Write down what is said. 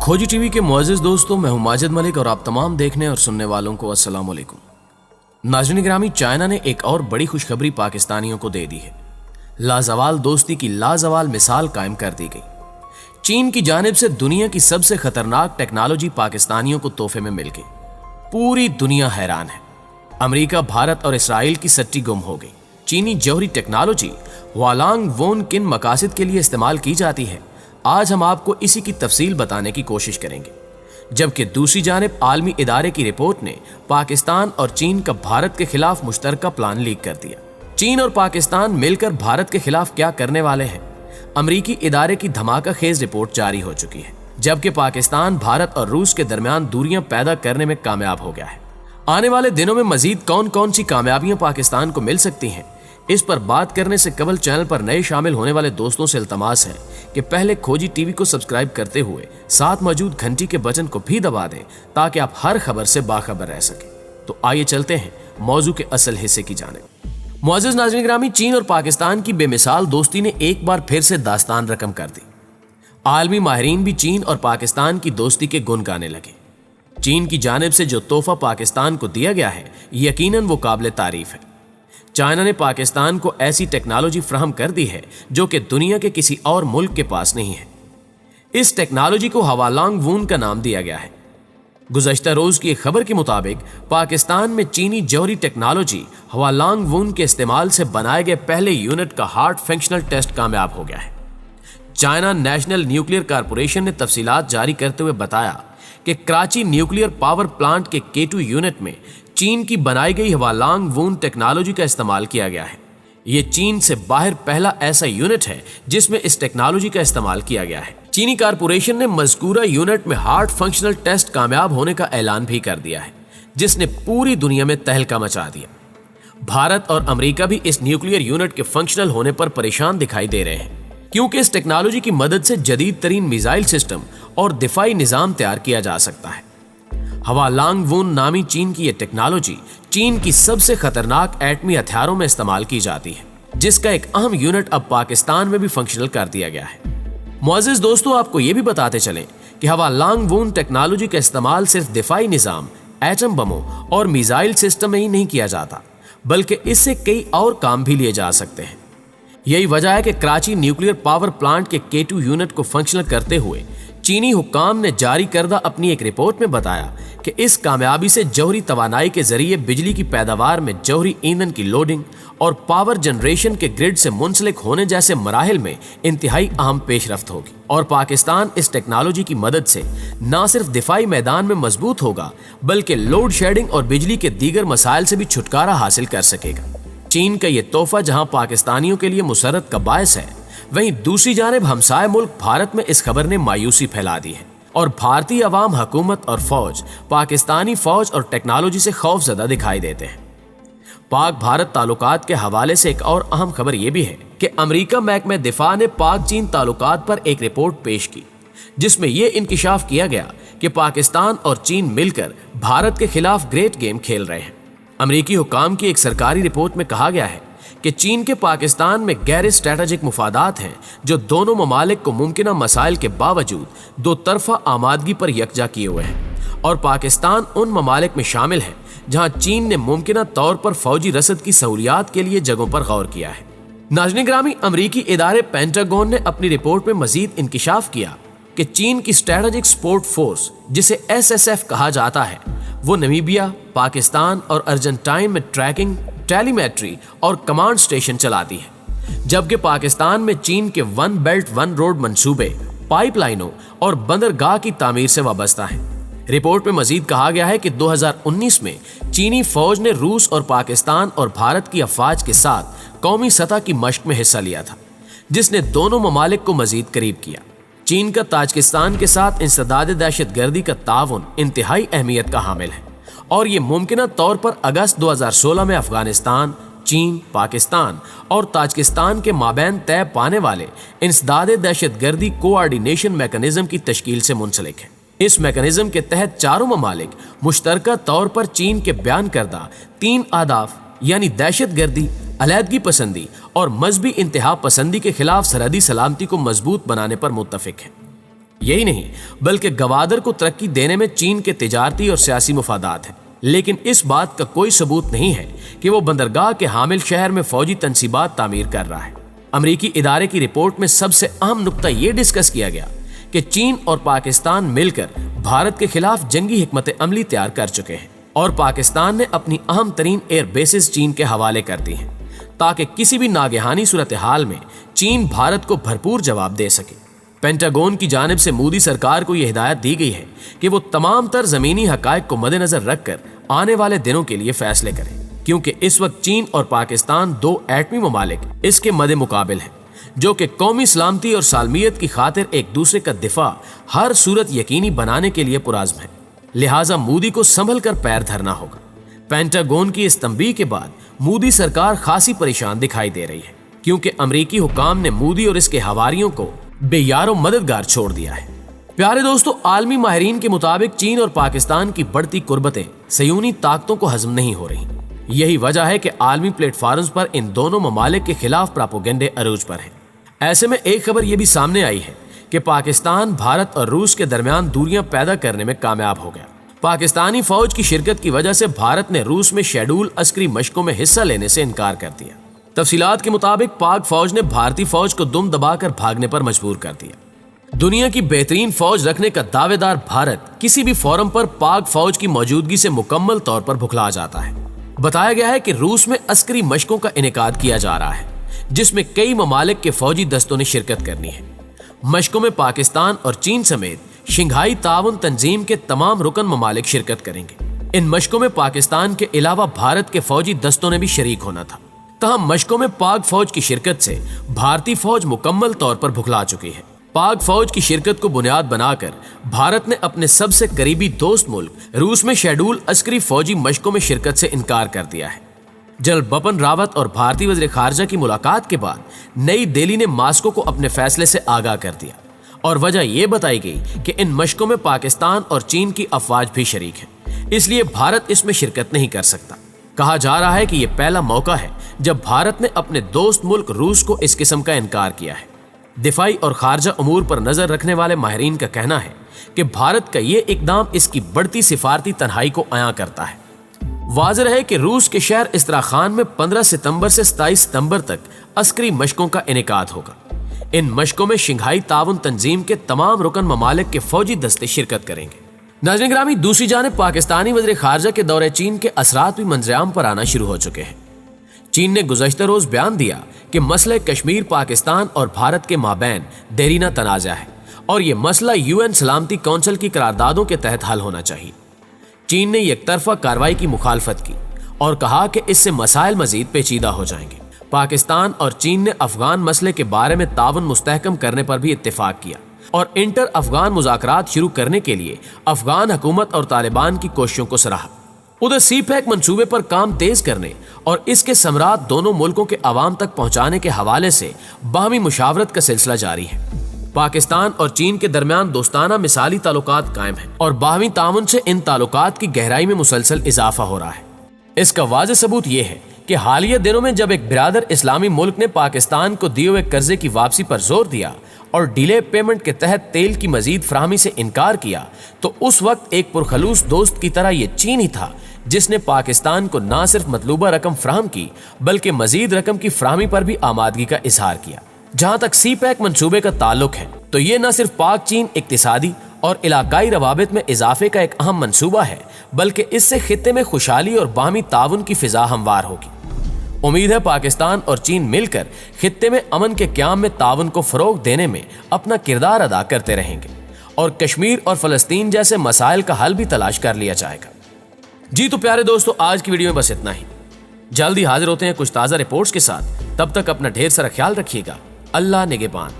खोजी टीवी के मुअज़्ज़िज़ दोस्तों, मैं हूं माजिद मलिक और आप तमाम देखने और सुनने वालों को अस्सलाम वालेकुम। नाज़रीन गिरामी, चाइना ने एक और बड़ी खुशखबरी पाकिस्तानियों को दे दी है। लाजवाल दोस्ती की लाजवाल मिसाल कायम कर दी गई। चीन की जानिब से दुनिया की सबसे खतरनाक टेक्नोलॉजी पाकिस्तानियों को तोहफे में मिल गई। पूरी दुनिया हैरान है। अमेरिका, भारत और इसराइल की सट्टी गुम हो गई। चीनी जौहरी टेक्नोलॉजी हुआलांग वोन किन मकासद के लिए इस्तेमाल की जाती है, आज हम आपको इसी की तफसील बताने की कोशिश करेंगे। जबकि दूसरी जानिब आलमी इदारे की रिपोर्ट ने पाकिस्तान और चीन का भारत के खिलाफ मुश्तरका प्लान लीक कर दिया। चीन और पाकिस्तान मिलकर भारत के खिलाफ क्या करने वाले हैं, अमरीकी इदारे की धमाका खेज रिपोर्ट जारी हो चुकी है। जबकि पाकिस्तान भारत और रूस के दरमियान दूरियां पैदा करने में कामयाब हो गया है। आने वाले दिनों में मजीद कौन कौन सी कामयाबियां पाकिस्तान को मिल सकती हैं, इस पर बात करने से कबल चैनल पर नए शामिल होने वाले दोस्तों से इल्तमास है कि पहले खोजी टीवी को सब्सक्राइब करते हुए साथ मौजूद घंटी के बटन को भी दबा दें ताकि आप हर खबर से बाखबर रह सकें। तो आइए चलते हैं मौजू के असल हिस्से की जानिब। मुअज़्ज़िज़ नाज़रीन गिरामी, चीन और पाकिस्तान की बेमिसाल दोस्ती ने एक बार फिर से दास्तान रकम कर दी। आलमी माहिरीन भी चीन और पाकिस्तान की दोस्ती के गुन गाने लगे। चीन की जानिब से जो तोहफा पाकिस्तान को दिया गया है, यकीनन वो काबिल तारीफ है। चाइना ने पाकिस्तान को ऐसी टेक्नोलॉजी फ्राहम कर दी है जो कि दुनिया के किसी और मुल्क के पास नहीं है। इस टेक्नोलॉजी को हुआलांग वून का नाम दिया गया है। गुज़श्ता रोज की एक खबर के मुताबिक पाकिस्तान में चीनी जौहरी टेक्नोलॉजी हुआलांग वून के इस्तेमाल से बनाए गए पहले यूनिट का हार्ट फंक्शनल टेस्ट कामयाब हो गया है। चाइना नेशनल न्यूक्लियर कारपोरेशन ने तफसीलात जारी करते हुए बताया कि कराची न्यूक्लियर पावर प्लांट के K2 यूनिट में चीन की बनाई गई हुआलांग वून टेक्नोलॉजी का इस्तेमाल किया गया है। ये चीन से बाहर पहला ऐसा यूनिट है जिसमें इस टेक्नोलॉजी का इस्तेमाल किया गया है। चीनी कारपोरेशन ने मज़कूरा यूनिट में हार्ट फंक्शनल टेस्ट कामयाब होने का ऐलान भी कर दिया है, जिसने पूरी दुनिया में तहलका मचा दिया। भारत और अमेरिका भी इस न्यूक्लियर यूनिट के फंक्शनल होने पर परेशान दिखाई दे रहे हैं, क्योंकि इस टेक्नोलॉजी की मदद से जदीद तरीन मिसाइल सिस्टम और दिफाई निज़ाम तैयार किया जा सकता है। हुआलांग वून नामी चीन की यह टेक्नोलॉजी चीन की सबसे खतरनाक एटमी हथियारों में इस्तेमाल की जाती है, जिसका एक अहम यूनिट अब पाकिस्तान में भी फंक्शनल कर दिया गया है। मुअज़्ज़िज़ दोस्तों, आपको यह भी बताते चलें कि हुआलांग वून टेक्नोलॉजी का इस्तेमाल सिर्फ दिफाई निज़ाम, एटम बमों और मिसाइल सिस्टम में ही नहीं किया जाता, बल्कि इससे कई और काम भी लिए जा सकते हैं। यही वजह है कि कराची न्यूक्लियर पावर प्लांट के K2 यूनिट को फंक्शनल करते हुए चीनी हुक्काम ने जारी करदा अपनी एक रिपोर्ट में बताया कि इस कामयाबी से जौहरी तवानाई के जरिए बिजली की पैदावार में जौहरी ईंधन की लोडिंग और पावर जनरेशन के ग्रिड से मुंसलिक होने जैसे मराहिल में इंतहाई अहम पेशरफ्त होगी और पाकिस्तान इस टेक्नोलॉजी की मदद से न सिर्फ दिफाई मैदान में मजबूत होगा, बल्कि लोड शेडिंग और बिजली के दीगर मसाइल से भी छुटकारा हासिल कर सकेगा। चीन का यह तोहफा जहां पाकिस्तानियों के लिए मुसरत का बायस है, वहीं दूसरी जानिब हमसाय मुल्क भारत में इस खबर ने मायूसी फैला दी है और भारतीय अवाम, हुकूमत और फौज पाकिस्तानी फौज और टेक्नोलॉजी से खौफजदा दिखाई देते हैं। पाक भारत ताल्लुकात के हवाले से एक और अहम खबर यह भी है कि अमेरिका महकमे दिफा ने पाक चीन ताल्लुकात पर एक रिपोर्ट पेश की, जिसमें यह इंकिशाफ किया गया कि पाकिस्तान और चीन मिलकर भारत के खिलाफ ग्रेट गेम खेल रहे हैं। अमेरिकी हुकाम की एक सरकारी रिपोर्ट में कहा गया है कि चीन के पाकिस्तान में गैर स्ट्रेटेजिक मुफादात हैं, जो दोनों ममालिक को मुमकिना मसाइल के बावजूद दो तरफा आमादगी पर यकजा किए हुए हैं और पाकिस्तान उन ममालिक में शामिल है जहां चीन ने मुमकिना तौर पर फौजी रसद की सहूलियात के लिए जगहों पर गौर किया है। नाज़रीन गिरामी, अमरीकी इदारे पेंटागन ने अपनी रिपोर्ट में मजीद इंकिशाफ किया कि चीन की स्ट्रेटेजिक सपोर्ट फोर्स, जिसे SSF कहा जाता है, वो नमीबिया, पाकिस्तान और अर्जेंटाइन में ट्रैकिंग, टेलीमेट्री और कमांड स्टेशन चलाती है, जबकि पाकिस्तान में चीन के वन बेल्ट वन रोड मंसूबे, पाइपलाइनों और बंदरगाह की तामीर से वाबस्ता है। रिपोर्ट में मजीद कहा गया है कि 2019 में चीनी फौज ने रूस और पाकिस्तान और भारत की अफवाज के साथ कौमी सतह की मशक में हिस्सा लिया था, जिसने दोनों ममालिक को मजीद करीब किया। चीन का ताजिकिस्तान के साथ इंसदाद दहशतगर्दी का ताउन इंतहाई अहमियत का हामिल है और ये मुमकिना तौर पर अगस्त 2016 में अफगानिस्तान, चीन, पाकिस्तान और ताजिकिस्तान के माबैन तय पाने वाले इंसदाद दहशतगर्दी कोऑर्डिनेशन मैकेनिज्म की तश्कील से मुंसलिक है। इस मैकेनिज्म के तहत चारों ममालिक मुश्तरका तौर पर चीन के बयान करदा 3 अहदाफ यानी दहशतगर्दी, अलहदगी पसंदी और मजहबी इंतहा पसंदी के खिलाफ सरहदी सलामती को मजबूत बनाने पर मुत्तफिक है। यही नहीं बल्कि गवादर को तरक्की देने में चीन के तिजारती और सियासी मुफादात हैं। लेकिन इस बात का कोई सबूत नहीं है कि वो बंदरगाह के हामिल शहर में फौजी तनसीबात तामीर कर रहा है। अमरीकी इदारे की रिपोर्ट में सबसे अहम नुक्ता ये डिस्कस किया गया कि चीन और पाकिस्तान मिलकर भारत के खिलाफ जंगी हिकमत अमली तैयार कर चुके हैं और पाकिस्तान ने अपनी अहम तरीन एयर बेसिस चीन के हवाले कर दी हैं ताकि किसी भी नागहानी सूरत हाल में चीन भारत को भरपूर जवाब दे सके। पेंटागन की जानिब से मोदी सरकार को यह हिदायत दी गई है कि वो तमाम तर जमीनी हकायक को मद्देनजर रखकर आने वाले दिनों के लिए फैसले करें, क्योंकि इस वक्त चीन और पाकिस्तान दो एटमी ममालिक इसके मद्दे मुकाबिल हैं जो कि कौमी सलामती और सालमियत की खातिर एक दूसरे का दिफा हर सूरत यकीनी बनाने के लिए पुराज़्म है। लिहाजा मोदी को संभल कर पैर धरना होगा। पेंटागन की इस तंबीह के बाद मोदी सरकार खासी परेशान दिखाई दे रही है, क्योंकि अमरीकी हुकाम ने मोदी और इसके हवारियों को बेयारो मददगार छोड़ दिया है। प्यारे दोस्तों, आलमी माहिरीन के मुताबिक चीन और पाकिस्तान की बढ़ती कुर्बतें सयूनी ताकतों को हजम नहीं हो रही। यही वजह है कि आलमी प्लेटफॉर्म्स पर इन दोनों ममालिक के खिलाफ प्रोपेगेंडे अरूज पर हैं। ऐसे में एक खबर यह भी सामने आई है कि पाकिस्तान भारत और रूस के दरमियान दूरियां पैदा करने में कामयाब हो गया। पाकिस्तानी फौज की शिरकत की वजह से भारत ने रूस में शेड्यूल अस्करी मशकों में हिस्सा लेने से इनकार कर दिया। तफसीलात के मुताबिक पाक फौज ने भारतीय फौज को दुम दबाकर भागने पर मजबूर कर दिया। दुनिया की बेहतरीन फौज रखने का दावेदार भारत किसी भी फोरम पर पाक फौज की मौजूदगी से मुकम्मल तौर पर भुखला जाता है। बताया गया है कि रूस में अस्करी मशकों का इनेकाद किया जा रहा है, जिसमें कई ममालिक के फौजी दस्तों ने शिरकत करनी है। मशकों में पाकिस्तान और चीन समेत शंघाई ताउन तंजीम के तमाम रुकन ममालिक शिरकत करेंगे। इन मशकों में पाकिस्तान के अलावा भारत के फौजी दस्तों ने भी शरीक होना था। तहम मशकों में पाक फौज की शिरकत से भारतीय फौज मुकम्मल तौर पर भुखला चुकी है। पाक फौज की शिरकत को बुनियाद बनाकर भारत ने अपने सबसे करीबी दोस्त मुल्क रूस में शेड्यूल अस्करी फौजी मशकों में शिरकत से इनकार कर दिया है। जनरल बिपिन रावत और भारतीय वज़ीर खारजा की मुलाकात के बाद नई दिल्ली ने मास्को को अपने फैसले से आगाह कर दिया और वजह यह बताई गई कि इन मशकों में पाकिस्तान और चीन की अफवाज भी शरीक है, इसलिए भारत इसमें शिरकत नहीं कर सकता। कहा जा रहा है कि यह पहला मौका है जब भारत ने अपने दोस्त मुल्क रूस को इस किस्म का इनकार किया है। दिफाई और खारजा अमूर पर नजर रखने वाले माहिरीन का कहना है कि भारत का ये इकदाम इसकी बढ़ती सिफारती तन्हाई को अयां करता है। वाज़ेह है कि रूस के शहर इस्त्राखान में 15 सितंबर से 27 सितंबर तक अस्करी मशकों का इनेकाद होगा। इन मशकों में शंघाई ताउन तंजीम के तमाम रुकन ममालिक के फौजी दस्ते शिरकत करेंगे। नाज़रीन गिरामी, दूसरी जानिब पाकिस्तानी वज़ीर खारजा के दौरे चीन के असरात भी मंजराम पर आना शुरू हो चुके हैं। चीन ने गुज़श्ता रोज बयान दिया कि मसला कश्मीर पाकिस्तान और भारत के माबैन देरीना तनाज़ा है और ये मसला यूएन सलामती कौंसिल की करारदादों के तहत हल होना चाहिए। चीन ने एकतरफा कार्रवाई की मुखालफत की और कहा कि इससे मसाइल मजीद पेचीदा हो जाएंगे। पाकिस्तान और चीन ने अफगान मसले के बारे में ताउन मुस्तहकम करने पर भी इत्तेफाक किया और इंटर अफगान मुज़ाकरात शुरू करने के लिए अफगान हुकूमत और तालिबान की कोशिशों को सराहा। उधर सीपैक मंसूबे पर काम तेज करने और इसके समरात दोनों मुल्कों के अवाम तक पहुंचाने के हवाले से बाहमी मुशावरत का सिलसिला जारी है। पाकिस्तान और चीन के दरमियान दोस्ताना मिसाली ताल्लुकात कायम हैं और बाहमी ताउन से इन ताल्लुकात की गहराई में मुसलसल इजाफा हो रहा है। इसका वाज़ेह सबूत यह है कि हालिया दिनों में जब एक बिरादर इस्लामी मुल्क ने पाकिस्तान को दिए हुए कर्जे की वापसी पर जोर दिया और डिले पेमेंट के तहत तेल की मजीद फराहमी से इनकार किया, तो उस वक्त एक पुरखलूस दोस्त की तरह ये चीन ही था जिसने पाकिस्तान को न सिर्फ मतलूबा रकम फराहम की बल्कि मजीद रकम की फराहमी पर भी आमादगी का इजहार किया। जहां तक सीपैक मंसूबे का ताल्लुक है तो ये न सिर्फ पाक चीन इक्तिसादी और इलाकाई रवाबित में इजाफे का एक अहम मंसूबा है, बल्कि इससे खित्ते में खुशहाली और बाहमी ताउन की फिजा हमवार होगी। उम्मीद है पाकिस्तान और चीन मिलकर खित्ते में अमन के क़याम में ताउन को फरोग देने में अपना किरदार अदा करते रहेंगे और कश्मीर और फलस्तीन जैसे मसाइल का हल भी तलाश कर लिया जाएगा। जी तो प्यारे दोस्तों, आज की वीडियो में बस इतना ही। जल्दी हाजिर होते हैं कुछ ताज़ा रिपोर्ट्स के साथ। तब तक अपना ढेर सारा ख्याल रखिएगा। अल्लाह निगहबान।